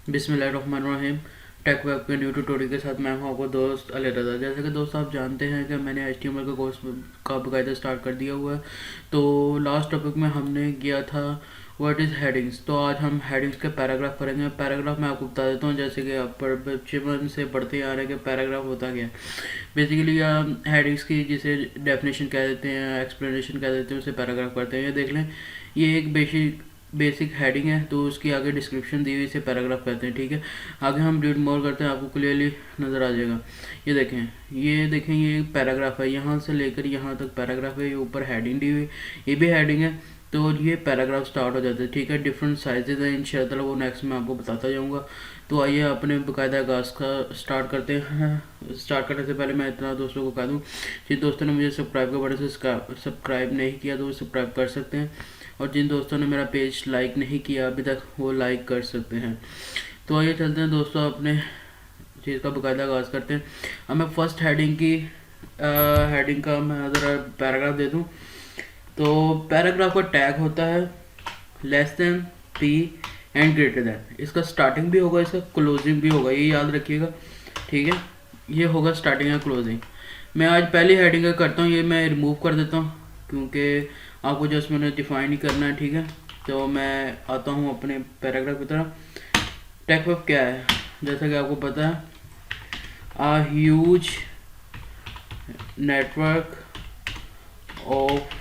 बिस्मिल्लाहिर्रहमानिर्रहीम। Take web के new tutorial के साथ मैं हूं आपको दोस्त अली रज़ा। जैसे कि दोस्त आप जानते हैं कि मैंने HTML का कोर्स का बाकायदा स्टार्ट कर दिया हुआ है। तो लास्ट टॉपिक में हमने किया था व्हाट इज़ हेडिंग्स। तो आज हम हेडिंग्स के पैराग्राफ करेंगे। पैराग्राफ मैं आपको बता देता हूँ, जैसे कि आप बचपन से पढ़ते आ रहे हैं कि पैराग्राफ होता क्या है। बेसिकली हेडिंग्स की जिसे डेफिनेशन कह देते हैं, एक्सप्लेनेशन कह देते हैं, उसे पैराग्राफ करते हैं। ये देख लें, ये एक बेसिक हेडिंग है, तो उसकी आगे डिस्क्रिप्शन दी हुई, इसे पैराग्राफ कहते हैं। ठीक है, आगे हम रीड मोर करते हैं, आपको क्लियरली नज़र आ जाएगा। ये देखें ये पैराग्राफ है, यहाँ से लेकर यहाँ तक पैराग्राफ है। ये ऊपर हेडिंग दी हुई, ये भी हेडिंग है। तो ये पैराग्राफ स्टार्ट हो जाता है। ठीक है, डिफरेंट साइजेज हैं, इंशाअल्लाह वो नेक्स्ट में आपको बताता जाऊँगा। तो आइए अपने बाकायदा आगाज़ का स्टार्ट करते हैं। स्टार्ट करने से पहले मैं इतना दोस्तों को कह दूँ, जिन दोस्तों ने मुझे सब्सक्राइब के बटन से सब्सक्राइब नहीं किया तो वो सब्सक्राइब कर सकते हैं, और जिन दोस्तों ने मेरा पेज लाइक नहीं किया अभी तक वो लाइक कर सकते हैं। तो आइए चलते हैं दोस्तों, अपने चीज़ का बाकायदा आगाज़ करते हैं। अब मैं फर्स्ट हेडिंग का मैं ज़रा पैराग्राफ दे दूँ। तो पैराग्राफ का टैग होता है less than, T and greater than. इसका स्टार्टिंग भी होगा, इसका क्लोजिंग भी होगा, ये याद रखिएगा। ठीक है, ये होगा स्टार्टिंग या क्लोजिंग। मैं आज पहली हेडिंग का करता हूँ, ये मैं रिमूव कर देता हूँ क्योंकि आपको जस्ट मैंने डिफाइन ही करना है। ठीक है, तो मैं आता हूँ अपने पैराग्राफ की तरफ। टेक वेब क्या है, जैसा कि आपको पता है, आ ह्यूज नेटवर्क ऑफ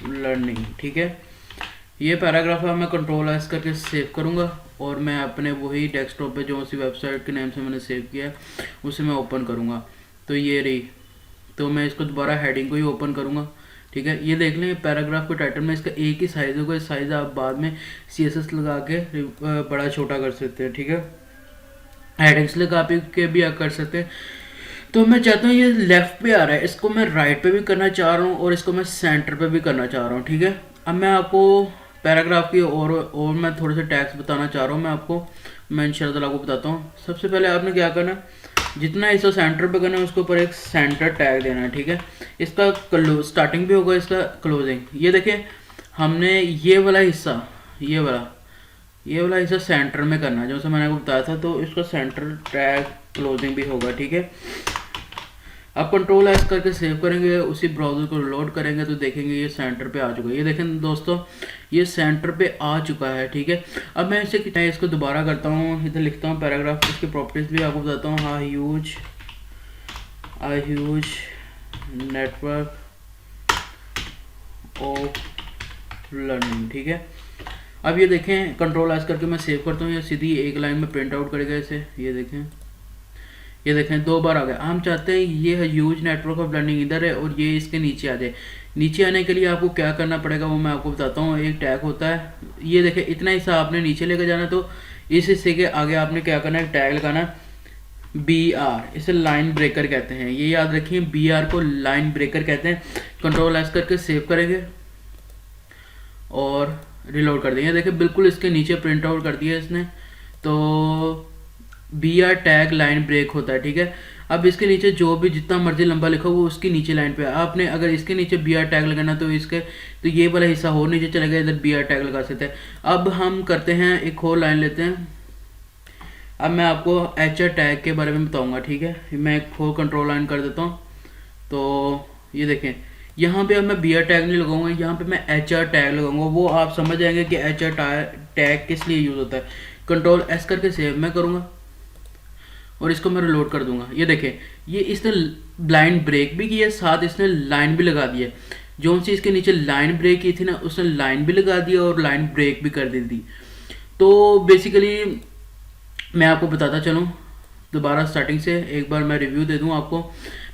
लर्निंग। ठीक है, ये पैराग्राफ है, मैं कंट्रोल S करके सेव करूँगा और मैं अपने वही डेस्कटॉप पे जो उसी वेबसाइट के नेम से मैंने सेव किया है उसे मैं ओपन करूँगा। तो ये रही, तो मैं इसको दोबारा हेडिंग को ही ओपन करूँगा। ठीक है, ये देख लें पैराग्राफ के टाइटल में इसका एक ही साइज़ होगा। इस साइज़ आप बाद में CSS लगा के बड़ा छोटा कर सकते हैं। ठीक है, हेडिंग्स लगा के भी आप कर सकते हैं। तो मैं चाहता हूँ, ये लेफ़्ट पे आ रहा है, इसको मैं राइट पे भी करना चाह रहा हूँ और इसको मैं सेंटर पे भी करना चाह रहा हूँ। ठीक है, अब मैं आपको पैराग्राफ की और मैं थोड़े से टैग्स बताना चाह रहा हूँ। मैं इंशाल्लाह आपको बताता हूँ। सबसे पहले आपने क्या करना, जितना हिस्सा सेंटर पे करना है उसके ऊपर एक सेंटर टैग देना है। ठीक है, इसका स्टार्टिंग भी होगा, इसका क्लोजिंग। ये देखें, हमने ये वाला हिस्सा सेंटर में करना है, जैसे मैंने आपको बताया था। तो इसका सेंटर टैग क्लोजिंग भी होगा। ठीक है, आप कंट्रोल S करके सेव करेंगे, उसी ब्राउज़र को लोड करेंगे तो देखेंगे ये सेंटर पे आ चुका है। ये देखें दोस्तों, ये सेंटर पे आ चुका है। ठीक है, अब मैं इसको दोबारा करता हूँ, इधर लिखता हूँ पैराग्राफ, इसके प्रॉपर्टीज भी आपको बताता हूँ। आ ह्यूज नेटवर्क ऑफ लर्निंग। ठीक है, अब ये देखें कंट्रोल S करके मैं सेव करता हूँ, ये सीधी एक लाइन में प्रिंट आउट करेगा इसे। ये देखें 2 बार आ गया। हम चाहते हैं ये ह्यूज नेटवर्क ऑफ लर्निंग इधर है और ये इसके नीचे आ जाए। नीचे आने के लिए आपको क्या करना पड़ेगा वो मैं आपको बताता हूँ। एक टैग होता है, ये देखें इतना हिस्सा आपने नीचे लेकर जाना, तो इस हिस्से के आगे आपने क्या करना है, टैग लगाना BR, इसे लाइन ब्रेकर कहते हैं। ये याद रखिए, BR को लाइन ब्रेकर कहते हैं। कंट्रोल S करके सेव करेंगे और रिलोड कर देंगे। देखिए बिल्कुल इसके नीचे प्रिंट आउट कर दिया इसने। तो BR टैग लाइन ब्रेक होता है। ठीक है, अब इसके नीचे जो भी जितना मर्जी लंबा लिखा वो उसकी नीचे लाइन पे आपने अगर इसके नीचे BR टैग लगाना तो ये वाला हिस्सा हो नीचे चलेगा, इधर BR टैग लगा सकते हैं। अब हम करते हैं, एक और लाइन लेते हैं। अब मैं आपको HR टैग के बारे में बताऊंगा। ठीक है, मैं एक और कंट्रोल लाइन कर देता हूँ। तो ये देखें, यहाँ पे अब मैं BR टैग नहीं लगाऊंगा, यहाँ पे मैं HR टैग लगाऊंगा। वो आप समझ जाएंगे कि HR टैग किस लिए यूज़ होता है। कंट्रोल S करके सेव मैं करूँगा और इसको मैं रिलोड कर दूंगा। ये देखें, ये इसने लाइन ब्रेक भी किया, साथ इसने लाइन भी लगा दिया। जो सी इसके नीचे लाइन ब्रेक की थी ना, उसने लाइन भी लगा दिया और लाइन ब्रेक भी कर दी थी। तो बेसिकली मैं आपको बताता चलूँ, दोबारा स्टार्टिंग से एक बार मैं रिव्यू दे दूँ आपको।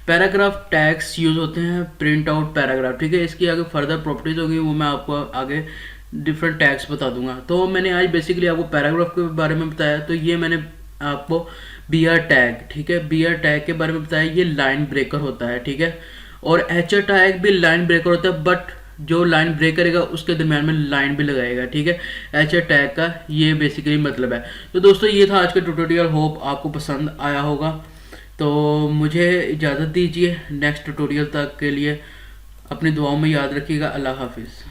पैराग्राफ टैग्स यूज़ होते हैं प्रिंट आउट पैराग्राफ। ठीक है, इसकी आगे फर्दर प्रॉपर्टीज़ होगी, वो मैं आपको आगे डिफरेंट टैग्स बता दूंगा। तो मैंने आज बेसिकली आपको पैराग्राफ के बारे में बताया। तो ये मैंने आपको BR टैग, ठीक है, BR टैग के बारे में बताया, ये लाइन ब्रेकर होता है। ठीक है, और HR टैग भी लाइन ब्रेकर होता है, बट जो लाइन ब्रेक करेगा उसके दरम्यान में लाइन भी लगाएगा। ठीक है, HR टैग का ये बेसिकली मतलब है। तो दोस्तों ये था आज का ट्यूटोरियल, होप आपको पसंद आया होगा। तो मुझे इजाज़त दीजिए, नेक्स्ट ट्यूटोरियल तक के लिए अपनी दुआओं में याद रखिएगा। अल्लाह हाफिज़।